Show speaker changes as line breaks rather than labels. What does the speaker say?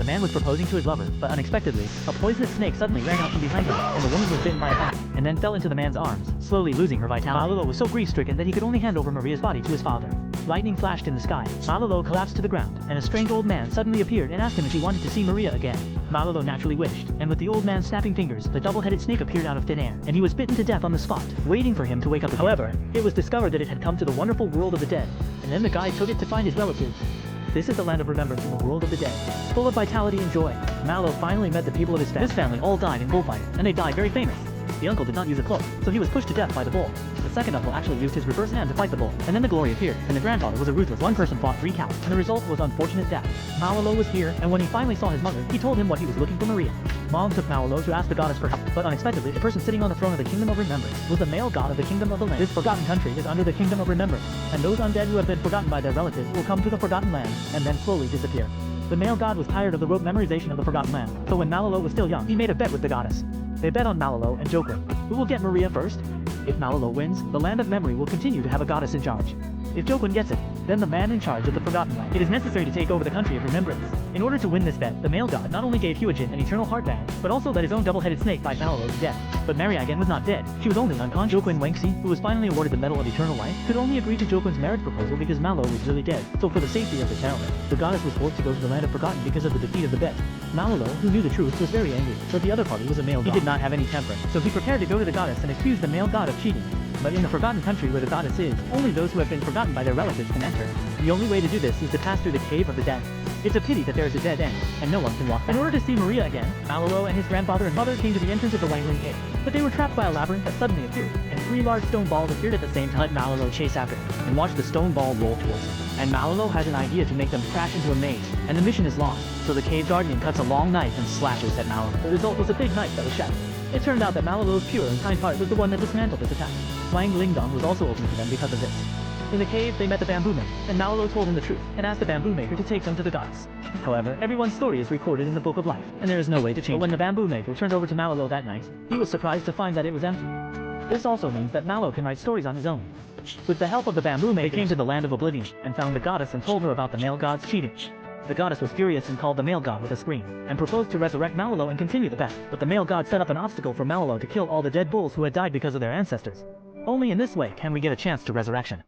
The man was proposing to his lover, but unexpectedly, a poisonous snake suddenly ran out from behind him, and the woman was bitten by a bat, and then fell into the man's arms, slowly losing her vitality. Malolo was so grief-stricken that he could only hand over Maria's body to his father. Lightning flashed in the sky. Malolo collapsed to the ground, and a strange old man suddenly appeared and asked him if he wanted to see Maria again. Malolo naturally wished, and with the old man snapping fingers, the double-headed snake appeared out of thin air, and he was bitten to death on the spot, waiting for him to wake up again. However, it was discovered that it had come to the wonderful world of the dead, and then the guide took it to find his relatives. This is the land of remembrance in the world of the dead, full of vitality and joy. Mallow finally met the people of his family. His family all died in bullfighting, and they died very famous. The uncle did not use a cloak, so he was pushed to death by the bull. The second uncle actually used his reverse hand to fight the bull, and then the glory appeared, and the grandfather was a ruthless. One person fought 3 cows, and the result was unfortunate death. Malolo was here, and when he finally saw his mother, he told him what he was looking for Maria. Mom took Malolo to ask the goddess for help, but unexpectedly, the person sitting on the throne of the Kingdom of Remembrance was the male god of the Kingdom of the Land. This forgotten country is under the Kingdom of Remembrance, and those undead who have been forgotten by their relatives will come to the Forgotten Land, and then slowly disappear. The male god was tired of the rote memorization of the Forgotten Land, so when Malolo was still young, he made a bet with the goddess. They bet on Malolo and Joquin, who will get Maria first. If Malolo wins, the Land of Memory will continue to have a goddess in charge. If Joquin gets it, then the man in charge of the Forgotten Land. It is necessary to take over the country of Remembrance. In order to win this bet, the male god not only gave Huijin an eternal heartband, but also let his own double-headed snake bite Malolo to death. But Mariagan was not dead. She was only unconscious. Joquin Wangxi, who was finally awarded the Medal of Eternal Life, could only agree to Joquin's marriage proposal because Malolo was really dead. So for the safety of the settlement, the goddess was forced to go to the Land of Forgotten because of the defeat of the bet. Malolo, who knew the truth, was very angry, but the other party was a male god. He did not have any temper, so he prepared to go to the goddess and accuse the male god of cheating. But in the forgotten country where the goddess is, only those who have been forgotten by their relatives can enter. The only way to do this is to pass through the Cave of the Dead. It's a pity that there is a dead end, and no one can walk back. In order to see Maria again, Malolo and his grandfather and mother came to the entrance of the Wangling Cave. But they were trapped by a labyrinth that suddenly appeared, and 3 large stone balls appeared at the same time. Let Malolo chase after him, and watch the stone ball roll towards him. And Malolo has an idea to make them crash into a maze, and the mission is lost. So the cave guardian cuts a long knife and slashes at Malolo. The result was a big knife that was shattered. It turned out that Malolo's pure and kind heart was the one that dismantled this attack. Wang Lingdong was also open to them because of this. In the cave, they met the bamboo maker, and Malolo told him the truth, and asked the bamboo maker to take them to the goddess. However, everyone's story is recorded in the Book of Life, and there is no way to change it. But when the bamboo maker turned over to Malolo that night, he was surprised to find that it was empty. This also means that Malolo can write stories on his own. With the help of the bamboo maker, they came to the Land of Oblivion, and found the goddess and told her about the male god's cheating. The goddess was furious and called the male god with a scream, and proposed to resurrect Malolo and continue the bet. But the male god set up an obstacle for Malolo to kill all the dead bulls who had died because of their ancestors. Only in this way can we get a chance to resurrection.